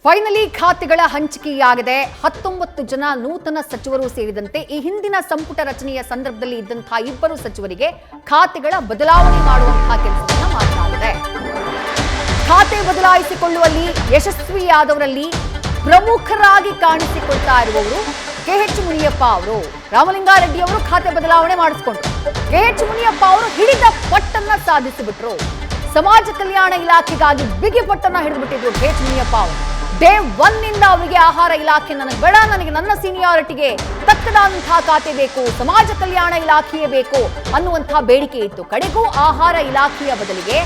Finally ಖಾತೆಗಳ ಹಂಚಿಕೆಯಾಗಿದೆ. 19 ಜನ ನೂತನ ಸಚಿವರು ಸೇರಿದಂತೆ ಈ ಹಿಂದಿನ ಸಂಪುಟ ರಚನೆಯ ಸಂದರ್ಭದಲ್ಲಿ ಇದ್ದಂತಹ ಇಬ್ಬರು ಸಚಿವರಿಗೆ ಖಾತೆಗಳ ಬದಲಾವಣೆ ಮಾಡುವಂತಹ ಕೆಲಸವನ್ನ ಮಾಡಲಾಗಿದೆ. ಖಾತೆ ಬದಲಾಯಿಸಿಕೊಳ್ಳುವಲ್ಲಿ ಯಶಸ್ವಿಯಾದವರಲ್ಲಿ ಪ್ರಮುಖರಾಗಿ ಕಾಣಿಸಿಕೊಳ್ತಾ ಇರುವವರು ಕೆಎಚ್ ಮುನಿಯಪ್ಪ ಅವರು. ರಾಮಲಿಂಗಾರೆಡ್ಡಿ ಅವರು ಖಾತೆ ಬದಲಾವಣೆ ಮಾಡಿಸಿಕೊಂಡ್ರು. ಕೆಎಚ್ ಮುನಿಯಪ್ಪ ಅವರು ಹಿಡಿದ ಪಟ್ಟನ್ನ ಸಾಧಿಸಿಬಿಟ್ರು. ಸಮಾಜ ಕಲ್ಯಾಣ ಇಲಾಖೆಗಾಗಿ ಬಿಗಿ ಪಟ್ಟನ್ನ ಹಿಡಿದುಬಿಟ್ಟಿದ್ರು ಕೆಎಚ್ ಮುನಿಯಪ್ಪ ಅವರು. ಡೇ 1 ನಿಂದ ಅವರಿಗೆ ಆಹಾರ ಇಲಾಖೆ ನನಗೆ ಬೇಡ, ನನಗೆ ನನ್ನ ಸೀನಿಯಾರಿಟಿಗೆ ತಕ್ಕದಾದಂತಹ ಖಾತೆ ಬೇಕು, ಸಮಾಜ ಕಲ್ಯಾಣ ಇಲಾಖೆಯೇ ಬೇಕು ಅನ್ನುವಂತಹ ಬೇಡಿಕೆ ಇತ್ತು. ಕಡೆಗೂ ಆಹಾರ ಇಲಾಖೆಯ ಬದಲಿಗೆ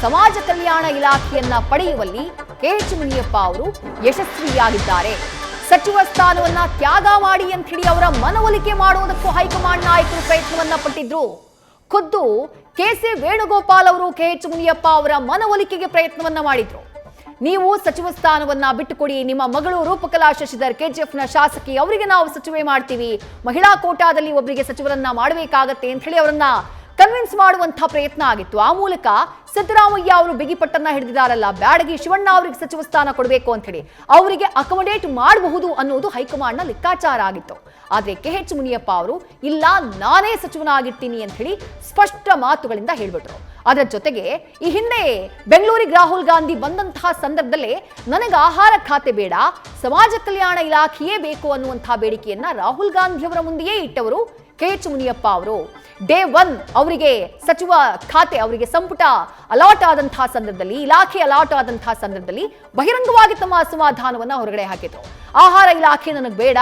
ಸಮಾಜ ಕಲ್ಯಾಣ ಇಲಾಖೆಯನ್ನ ಪಡೆಯುವಲ್ಲಿ ಕೆಎಚ್ ಮುನಿಯಪ್ಪ ಅವರು ಯಶಸ್ವಿಯಾಗಿದ್ದಾರೆ. ಸಚಿವ ಸ್ಥಾನವನ್ನ ತ್ಯಾಗ ಮಾಡಿ ಅಂತ ಹೇಳಿ ಅವರ ಮನವೊಲಿಕೆ ಮಾಡುವುದಕ್ಕೂ ಹೈಕಮಾಂಡ್ ನಾಯಕರು ಪ್ರಯತ್ನವನ್ನ ಪಟ್ಟಿದ್ರು. ಖುದ್ದು ಕೆಸಿ ವೇಣುಗೋಪಾಲ್ ಅವರು ಕೆಎಚ್ ಮುನಿಯಪ್ಪ ಅವರ ಮನವೊಲಿಕೆಗೆ ಪ್ರಯತ್ನವನ್ನ ಮಾಡಿದ್ರು. ನೀವು ಸಚಿವ ಸ್ಥಾನವನ್ನ ಬಿಟ್ಟುಕೊಡಿ, ನಿಮ್ಮ ಮಗಳು ರೂಪಕಲಾ ಶಶಿಧರ್ ಕೆಜಿಎಫ್ನ ಶಾಸಕಿ, ಅವರಿಗೆ ನಾವು ಸಚಿವೆ ಮಾಡ್ತೀವಿ, ಮಹಿಳಾ ಕೋಟಾದಲ್ಲಿ ಒಬ್ಬರಿಗೆ ಸಚಿವರನ್ನ ಮಾಡಬೇಕಾಗತ್ತೆ ಅಂತ ಹೇಳಿ ಅವರನ್ನ ಕನ್ವಿನ್ಸ್ ಮಾಡುವಂತಹ ಪ್ರಯತ್ನ ಆಗಿತ್ತು. ಆ ಮೂಲಕ ಸಿದ್ದರಾಮಯ್ಯ ಅವರು ಬಿಗಿಪಟ್ಟನ್ನ ಹಿಡಿದಿದ್ದಾರಲ್ಲ, ಬ್ಯಾಡಗಿ ಶಿವಣ್ಣ ಅವರಿಗೆ ಸಚಿವ ಸ್ಥಾನ ಕೊಡಬೇಕು ಅಂತ ಹೇಳಿ ಅವರಿಗೆ ಅಕೊಮಡೇಟ್ ಮಾಡಬಹುದು ಅನ್ನೋದು ಹೈಕಮಾಂಡ್ನ ಲೆಕ್ಕಾಚಾರ ಆಗಿತ್ತು. ಆದ್ರೆ ಕೆಎಚ್ ಮುನಿಯಪ್ಪ ಅವರು ಇಲ್ಲ, ನಾನೇ ಸಚಿವನಾಗಿರ್ತೀನಿ ಅಂತ ಹೇಳಿ ಸ್ಪಷ್ಟ ಮಾತುಗಳಿಂದ ಹೇಳ್ಬಿಟ್ರು. ಅದರ ಜೊತೆಗೆ ಈ ಹಿಂದೆ ಬೆಂಗಳೂರಿಗೆ ರಾಹುಲ್ ಗಾಂಧಿ ಬಂದಂತಹ ಸಂದರ್ಭದಲ್ಲೇ ನನಗೆ ಆಹಾರ ಖಾತೆ ಬೇಡ, ಸಮಾಜ ಕಲ್ಯಾಣ ಇಲಾಖೆಯೇ ಬೇಕು ಅನ್ನುವಂತಹ ಬೇಡಿಕೆಯನ್ನ ರಾಹುಲ್ ಗಾಂಧಿ ಅವರ ಮುಂದೆಯೇ ಇಟ್ಟವರು ಕೆಎಚ್ ಮುನಿಯಪ್ಪ ಅವರು. ಡೇ 1 ಅವರಿಗೆ ಸಚಿವ ಖಾತೆ, ಅವರಿಗೆ ಸಂಪುಟ ಅಲಾಟ್ ಆದಂತಹ ಸಂದರ್ಭದಲ್ಲಿ, ಇಲಾಖೆ ಅಲಾಟ್ ಆದಂತಹ ಸಂದರ್ಭದಲ್ಲಿ ಬಹಿರಂಗವಾಗಿ ತಮ್ಮ ಅಸಮಾಧಾನವನ್ನ ಹೊರಗಡೆ ಹಾಕಿದ್ರು. ಆಹಾರ ಇಲಾಖೆ ನನಗೆ ಬೇಡ,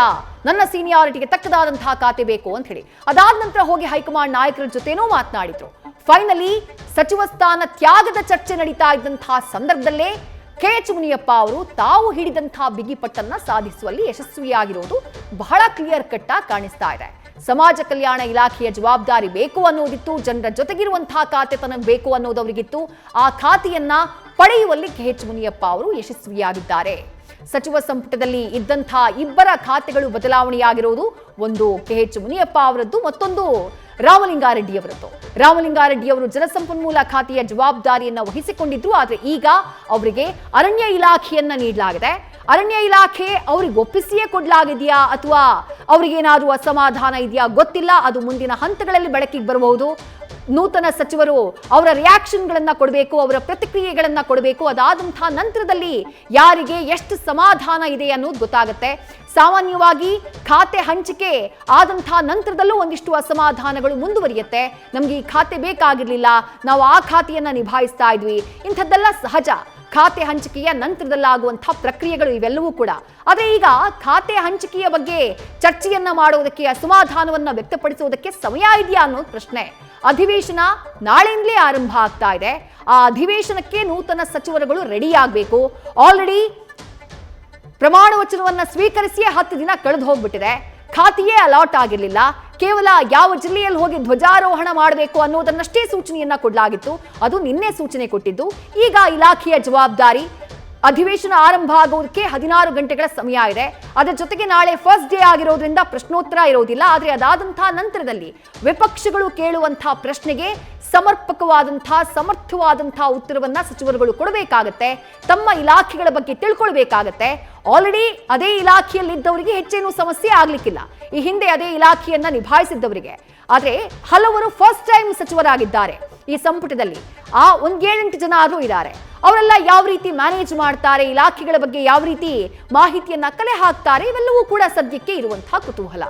ನನ್ನ ಸೀನಿಯಾರಿಟಿಗೆ ತಕ್ಕದಾದಂತಹ ಖಾತೆ ಬೇಕು ಅಂತ ಹೇಳಿ. ಅದಾದ ನಂತರ ಹೋಗಿ ಹೈಕಮಾಂಡ್ ನಾಯಕರ ಜೊತೆನೂ ಮಾತನಾಡಿದ್ರು. ಫೈನಲಿ ಸಚಿವ ಸ್ಥಾನ ತ್ಯಾಗದ ಚರ್ಚೆ ನಡೀತಾ ಇದ್ದಂತಹ ಸಂದರ್ಭದಲ್ಲೇ ಕೆಎಚ್ ಮುನಿಯಪ್ಪ ಅವರು ತಾವು ಹಿಡಿದಂತಹ ಬಿಗಿಪಟ್ಟನ್ನ ಸಾಧಿಸುವಲ್ಲಿ ಯಶಸ್ವಿಯಾಗಿರುವುದು ಬಹಳ ಕ್ಲಿಯರ್ ಕಟ್ ಆಗಿ ಕಾಣಿಸ್ತಾ ಇದೆ. ಸಮಾಜ ಕಲ್ಯಾಣ ಇಲಾಖೆಯ ಜವಾಬ್ದಾರಿ ಬೇಕು ಅನ್ನೋದಿತ್ತು, ಜನರ ಜೊತೆಗಿರುವಂತಹ ಖಾತೆ ತನಗೆ ಬೇಕು ಅನ್ನೋದು ಅವರಿಗಿತ್ತು. ಆ ಖಾತೆಯನ್ನ ಪಡೆಯುವಲ್ಲಿ ಕೆಎಚ್ ಮುನಿಯಪ್ಪ ಅವರು ಯಶಸ್ವಿಯಾಗಿದ್ದಾರೆ. ಸಚಿವ ಸಂಪುಟದಲ್ಲಿ ಇದ್ದಂತಹ ಇಬ್ಬರ ಖಾತೆಗಳು ಬದಲಾವಣೆಯಾಗಿರುವುದು, ಒಂದು ಕೆಎಚ್ ಮುನಿಯಪ್ಪ ಅವರದ್ದು, ಮತ್ತೊಂದು ರಾಮಲಿಂಗಾರೆಡ್ಡಿ ಅವರದ್ದು. ರಾಮಲಿಂಗಾರೆಡ್ಡಿ ಅವರು ಜಲಸಂಪನ್ಮೂಲ ಖಾತೆಯ ಜವಾಬ್ದಾರಿಯನ್ನ ವಹಿಸಿಕೊಂಡಿದ್ರು. ಆದ್ರೆ ಈಗ ಅವರಿಗೆ ಅರಣ್ಯ ಇಲಾಖೆಯನ್ನ ನೀಡಲಾಗಿದೆ. ಅರಣ್ಯ ಇಲಾಖೆ ಅವ್ರಿಗೆ ಒಪ್ಪಿಸಿಯೇ ಕೊಡ್ಲಾಗಿದೆಯಾ ಅಥವಾ ಅವ್ರಿಗೇನಾದ್ರೂ ಅಸಮಾಧಾನ ಇದೆಯಾ ಗೊತ್ತಿಲ್ಲ. ಅದು ಮುಂದಿನ ಹಂತಗಳಲ್ಲಿ ಬೆಳಕಿಗೆ ಬರಬಹುದು. ನೂತನ ಸಚಿವರು ಅವರ ರಿಯಾಕ್ಷನ್ಗಳನ್ನ ಕೊಡಬೇಕು, ಅವರ ಪ್ರತಿಕ್ರಿಯೆಗಳನ್ನ ಕೊಡಬೇಕು. ಅದಾದಂತಹ ನಂತರದಲ್ಲಿ ಯಾರಿಗೆ ಎಷ್ಟು ಸಮಾಧಾನ ಇದೆ ಅನ್ನೋದು ಗೊತ್ತಾಗುತ್ತೆ. ಸಾಮಾನ್ಯವಾಗಿ ಖಾತೆ ಹಂಚಿಕೆ ಆದಂತಹ ನಂತರದಲ್ಲೂ ಒಂದಿಷ್ಟು ಅಸಮಾಧಾನಗಳು ಮುಂದುವರಿಯುತ್ತೆ. ನಮ್ಗೆ ಈ ಖಾತೆ ಬೇಕಾಗಿರ್ಲಿಲ್ಲ, ನಾವು ಆ ಖಾತೆಯನ್ನ ನಿಭಾಯಿಸ್ತಾ ಇದ್ವಿ, ಇಂಥದ್ದೆಲ್ಲ ಸಹಜ. ಖಾತೆ ಹಂಚಿಕೆಯ ನಂತರದಲ್ಲಾಗುವಂತಹ ಪ್ರಕ್ರಿಯೆಗಳು ಇವೆಲ್ಲವೂ ಕೂಡ. ಆದರೆ ಈಗ ಖಾತೆ ಹಂಚಿಕೆಯ ಬಗ್ಗೆ ಚರ್ಚೆಯನ್ನ ಮಾಡುವುದಕ್ಕೆ, ಅಸಮಾಧಾನವನ್ನ ವ್ಯಕ್ತಪಡಿಸುವುದಕ್ಕೆ ಸಮಯ ಇದೆಯಾ ಅನ್ನೋದು ಪ್ರಶ್ನೆ. ಅಧಿವೇಶನ ನಾಳೆಯಿಂದಲೇ ಆರಂಭ ಆಗ್ತಾ ಇದೆ. ಆ ಅಧಿವೇಶನಕ್ಕೆ ನೂತನ ಸಚಿವರುಗಳು ರೆಡಿ ಆಗಬೇಕು. ಆಲ್ರೆಡಿ ಪ್ರಮಾಣ ವಚನವನ್ನ ಸ್ವೀಕರಿಸಿಯೇ 10 ದಿನ ಕಳೆದು ಹೋಗ್ಬಿಟ್ಟಿದೆ. ಖಾತೆಯೇ ಅಲಾಟ್ ಆಗಿರಲಿಲ್ಲ. ಕೇವಲ ಯಾವ ಜಿಲ್ಲೆಯಲ್ಲಿ ಹೋಗಿ ಧ್ವಜಾರೋಹಣ ಮಾಡಬೇಕು ಅನ್ನೋದನ್ನಷ್ಟೇ ಸೂಚನೆಯನ್ನ ಕೊಡಲಾಗಿತ್ತು. ಅದು ನಿನ್ನೆ ಸೂಚನೆ ಕೊಟ್ಟಿದ್ದು. ಈಗ ಇಲಾಖೆಯ ಜವಾಬ್ದಾರಿ. ಅಧಿವೇಶನ ಆರಂಭ ಆಗೋದಕ್ಕೆ 16 ಗಂಟೆಗಳ ಸಮಯ ಇದೆ. ಅದರ ಜೊತೆಗೆ ನಾಳೆ ಫಸ್ಟ್ ಡೇ ಆಗಿರೋದ್ರಿಂದ ಪ್ರಶ್ನೋತ್ತರ ಇರೋದಿಲ್ಲ. ಆದರೆ ಅದಾದಂತಹ ನಂತರದಲ್ಲಿ ವಿಪಕ್ಷಗಳು ಕೇಳುವಂತಹ ಪ್ರಶ್ನೆಗೆ ಸಮರ್ಪಕವಾದಂತಹ, ಸಮರ್ಥವಾದಂತಹ ಉತ್ತರವನ್ನ ಸಚಿವರುಗಳು ಕೊಡಬೇಕಾಗತ್ತೆ. ತಮ್ಮ ಇಲಾಖೆಗಳ ಬಗ್ಗೆ ತಿಳ್ಕೊಳ್ಬೇಕಾಗತ್ತೆ. ಆಲ್ರೆಡಿ ಅದೇ ಇಲಾಖೆಯಲ್ಲಿದ್ದವರಿಗೆ ಹೆಚ್ಚೇನು ಸಮಸ್ಯೆ ಆಗ್ಲಿಕ್ಕಿಲ್ಲ, ಈ ಹಿಂದೆ ಅದೇ ಇಲಾಖೆಯನ್ನ ನಿಭಾಯಿಸಿದ್ದವರಿಗೆ. ಆದ್ರೆ ಹಲವರು ಫಸ್ಟ್ ಟೈಮ್ ಸಚಿವರಾಗಿದ್ದಾರೆ ಈ ಸಂಪುಟದಲ್ಲಿ. ಆ 7-8 ಜನ ಆದ್ರೂ ಇದ್ದಾರೆ. ಅವರೆಲ್ಲ ಯಾವ ರೀತಿ ಮ್ಯಾನೇಜ್ ಮಾಡ್ತಾರೆ, ಇಲಾಖೆಗಳ ಬಗ್ಗೆ ಯಾವ ರೀತಿ ಮಾಹಿತಿಯನ್ನ ಕಲೆ ಹಾಕ್ತಾರೆ, ಇವೆಲ್ಲವೂ ಕೂಡ ಸದ್ಯಕ್ಕೆ ಇರುವಂತಹ ಕುತೂಹಲ.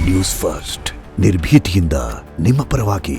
ನ್ಯೂಸ್ ಫಸ್ಟ್, ನಿರ್ಭೀತಿಯಿಂದ ನಿಮ್ಮ ಪರವಾಗಿ.